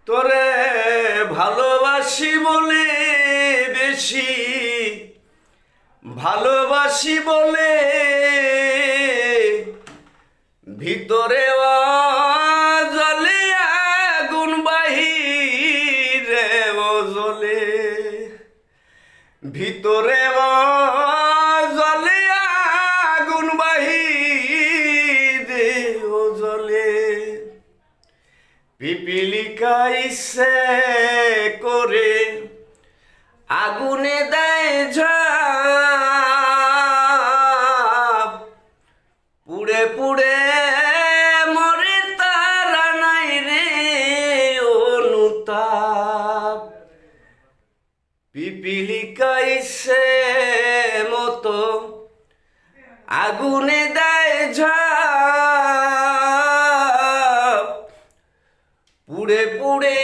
তোরে ভালোবাসি বলে বেশি ভালোবাসি বলে ভিতরে জলে আগুন বাহিরে জ্বলে ভিতরে জলে আগুন বাহিরে জ্বলে পিপিলিকা ইচ্ছে করে আগুনে দেয় ঝাঁপ পুড়ে পুড়ে মরে তারা নাই রে অনুতাপ পিপিলিকা ইচ্ছে মতো আগুনে দেয় ঝাঁপ পুড়ে পুড়ে